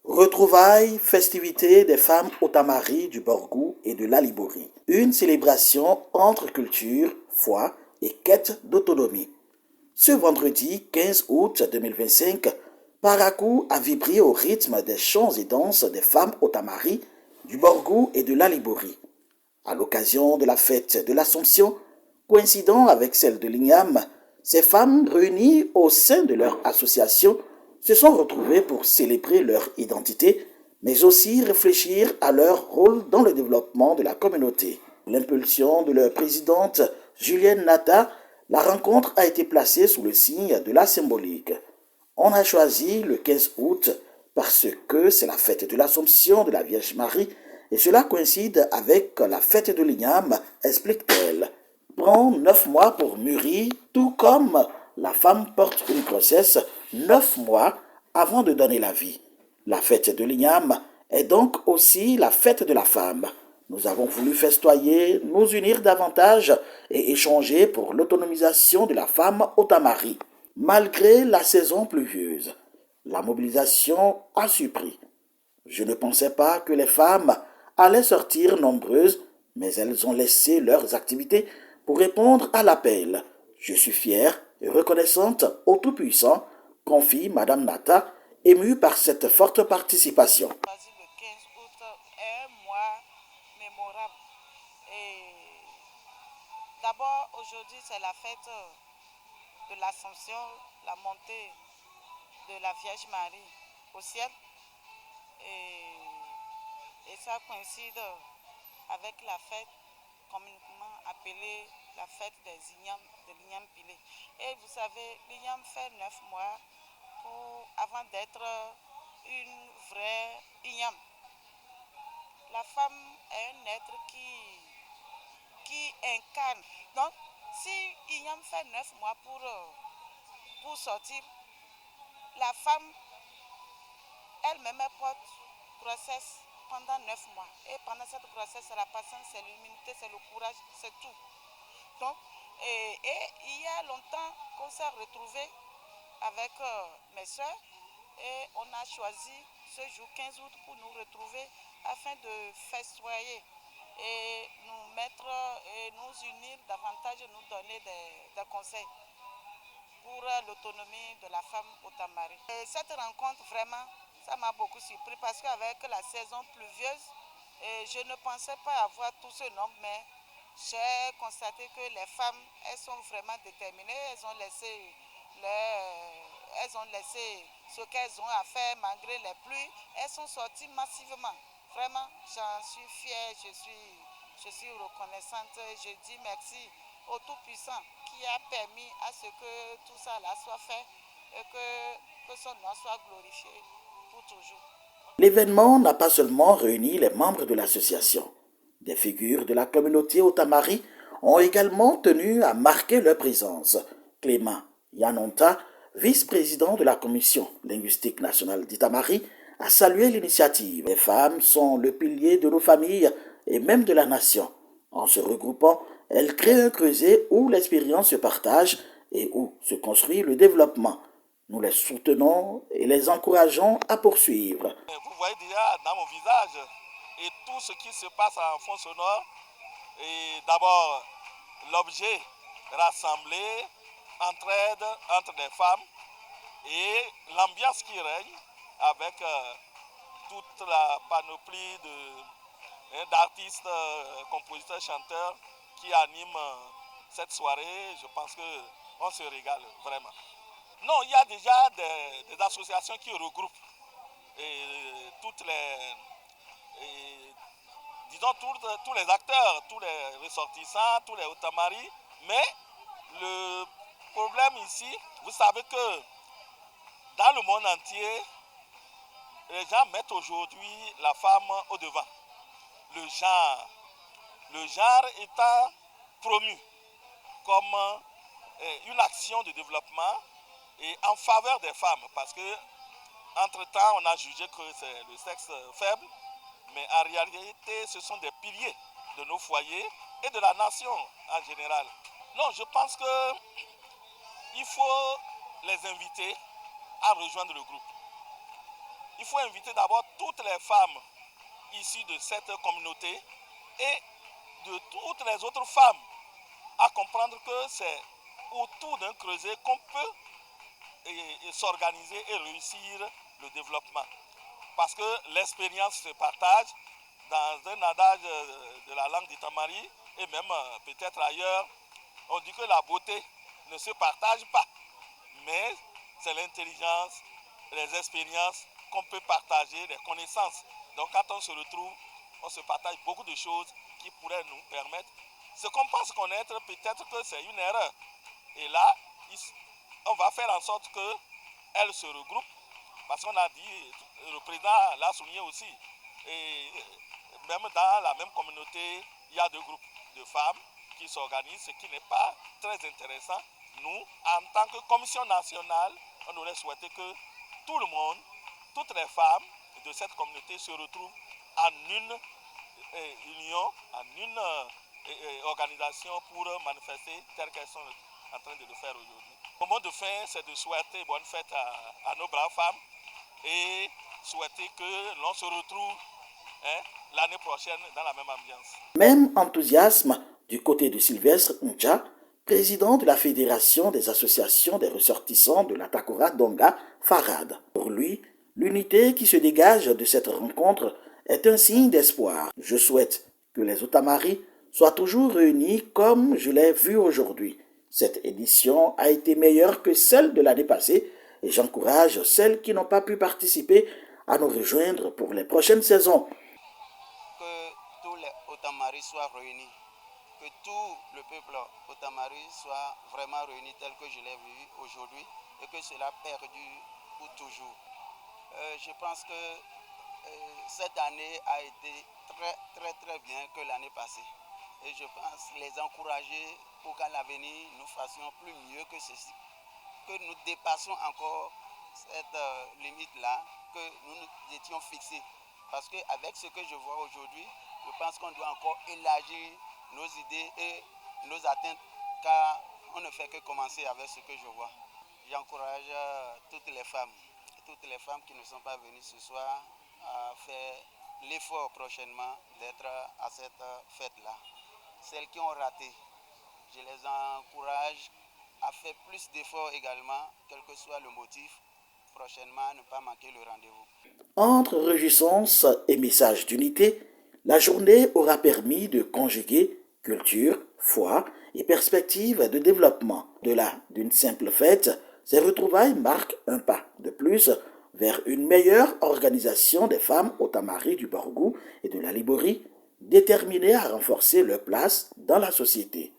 Retrouvailles, festivités des femmes Otamari du Borgou et de l'Alibori. Une célébration entre culture, foi et quête d'autonomie. Ce vendredi 15 août 2025, Parakou a vibré au rythme des chants et danses des femmes Otamari du Borgou et de l'Alibori. À l'occasion de la fête de l'Assomption, coïncidant avec celle de l'Ignam, ces femmes réunies au sein de leur association se sont retrouvées pour célébrer leur identité, mais aussi réfléchir à leur rôle dans le développement de la communauté. L'impulsion de leur présidente Julienne Nata, la rencontre a été placée sous le signe de la symbolique. On a choisi le 15 août parce que c'est la fête de l'Assomption de la Vierge Marie et cela coïncide avec la fête de l'Ignam, explique-t-elle. Prend 9 mois pour mûrir, tout comme la femme porte une grossesse 9 mois avant de donner la vie. La fête de l'Ignam est donc aussi la fête de la femme. Nous avons voulu festoyer, nous unir davantage et échanger pour l'autonomisation de la femme Otamari. Malgré la saison pluvieuse, la mobilisation a surpris. Je ne pensais pas que les femmes allaient sortir nombreuses, mais elles ont laissé leurs activités pour répondre à l'appel. Je suis fière et reconnaissante au Tout-Puissant, confie Madame Nata, émue par cette forte participation. Le 15 août est un mois mémorable. Et d'abord, aujourd'hui, c'est la fête de l'Assomption, la montée de la Vierge Marie au ciel. Et ça coïncide avec la fête communément appelée la fête des Ignam, de l'Ignam Pilé. Et vous savez, l'Ignam fait 9 mois avant d'être une vraie Ignam. La femme est un être qui incarne. Donc, si Ignam fait 9 mois pour sortir, la femme elle-même porte grossesse pendant 9 mois. Et pendant cette grossesse, c'est la patience, c'est l'humilité, c'est le courage, c'est tout. Donc, et il y a longtemps qu'on s'est retrouvés avec mes soeurs et on a choisi ce jour 15 août pour nous retrouver afin de festoyer et nous mettre et nous unir davantage, nous donner des conseils pour l'autonomie de la femme Otamari. Et cette rencontre, vraiment, ça m'a beaucoup surpris parce qu'avec la saison pluvieuse, je ne pensais pas avoir tout ce nombre, mais j'ai constaté que les femmes, elles sont vraiment déterminées, elles ont laissé ce qu'elles ont à faire malgré les pluies, elles sont sorties massivement. Vraiment, j'en suis fière, je suis reconnaissante, je dis merci au Tout-Puissant qui a permis à ce que tout ça là soit fait et que son nom soit glorifié pour toujours. L'événement n'a pas seulement réuni les membres de l'association. Des figures de la communauté Otamari ont également tenu à marquer leur présence. Clément Yanonta, vice-président de la commission linguistique nationale d'Itamari, a salué l'initiative. Les femmes sont le pilier de nos familles et même de la nation. En se regroupant, elles créent un creuset où l'expérience se partage et où se construit le développement. Nous les soutenons et les encourageons à poursuivre. Vous voyez déjà dans mon visage et tout ce qui se passe en fond sonore. Et d'abord, l'objet rassemblé, entraide entre les femmes et l'ambiance qui règne avec toute la panoplie d'artistes, compositeurs, chanteurs qui animent cette soirée. Je pense qu'on se régale vraiment. Non, il y a déjà des associations qui regroupent toutes disons tous les acteurs, tous les ressortissants, tous les Otamari. Mais le problème ici, vous savez que dans le monde entier, les gens mettent aujourd'hui la femme au devant. Le genre étant promu comme une action de développement et en faveur des femmes, parce que Entre-temps, on a jugé que c'est le sexe faible, mais en réalité, ce sont des piliers de nos foyers et de la nation en général. Non, je pense qu'il faut les inviter à rejoindre le groupe. Il faut inviter d'abord toutes les femmes issues de cette communauté et de toutes les autres femmes à comprendre que c'est autour d'un creuset qu'on peut s'organiser et réussir le développement. Parce que l'expérience se partage dans un adage de la langue d'Itamari et même peut-être ailleurs. On dit que la beauté ne se partage pas, mais c'est l'intelligence, les expériences qu'on peut partager, les connaissances. Donc quand on se retrouve, on se partage beaucoup de choses qui pourraient nous permettre. Ce qu'on pense connaître, peut-être que c'est une erreur. Et là, on va faire en sorte qu'elles se regroupent. Parce qu'on a dit, le président l'a souligné aussi, et même dans la même communauté, il y a deux groupes de femmes qui s'organisent, ce qui n'est pas très intéressant. Nous, en tant que commission nationale, on aurait souhaité que tout le monde, toutes les femmes de cette communauté se retrouvent en une union, en une organisation pour manifester telles qu'elles sont en train de le faire aujourd'hui. Le mot de fin, c'est de souhaiter bonne fête à nos braves femmes et souhaiter que l'on se retrouve l'année prochaine dans la même ambiance. Même enthousiasme du côté de Sylvestre Ncha, président de la Fédération des associations des ressortissants de la Takora Donga, Farad. Pour lui, l'unité qui se dégage de cette rencontre est un signe d'espoir. Je souhaite que les Otamaris soient toujours réunis comme je l'ai vu aujourd'hui. Cette édition a été meilleure que celle de l'année passée et j'encourage celles qui n'ont pas pu participer à nous rejoindre pour les prochaines saisons. Que tous les Otamaris soient réunis, que tout le peuple Otamari soit vraiment réuni tel que je l'ai vu aujourd'hui et que cela perdure pour toujours. Je pense que cette année a été très bien que l'année passée. Et je pense les encourager pour qu'à l'avenir nous fassions plus mieux que ceci. Que nous dépassions encore cette limite-là que nous nous étions fixés. Parce qu'avec ce que je vois aujourd'hui, je pense qu'on doit encore élargir nos idées et nos atteintes, car on ne fait que commencer avec ce que je vois. J'encourage toutes les femmes qui ne sont pas venues ce soir à faire l'effort prochainement d'être à cette fête-là. Celles qui ont raté, je les encourage à faire plus d'efforts également, quel que soit le motif, prochainement à ne pas manquer le rendez-vous. Entre réjouissance et message d'unité, la journée aura permis de conjuguer culture, foi et perspective de développement. Au-delà d'une simple fête, ces retrouvailles marquent un pas de plus vers une meilleure organisation des femmes Otamaris du Borgou et de la Liborie, déterminées à renforcer leur place dans la société.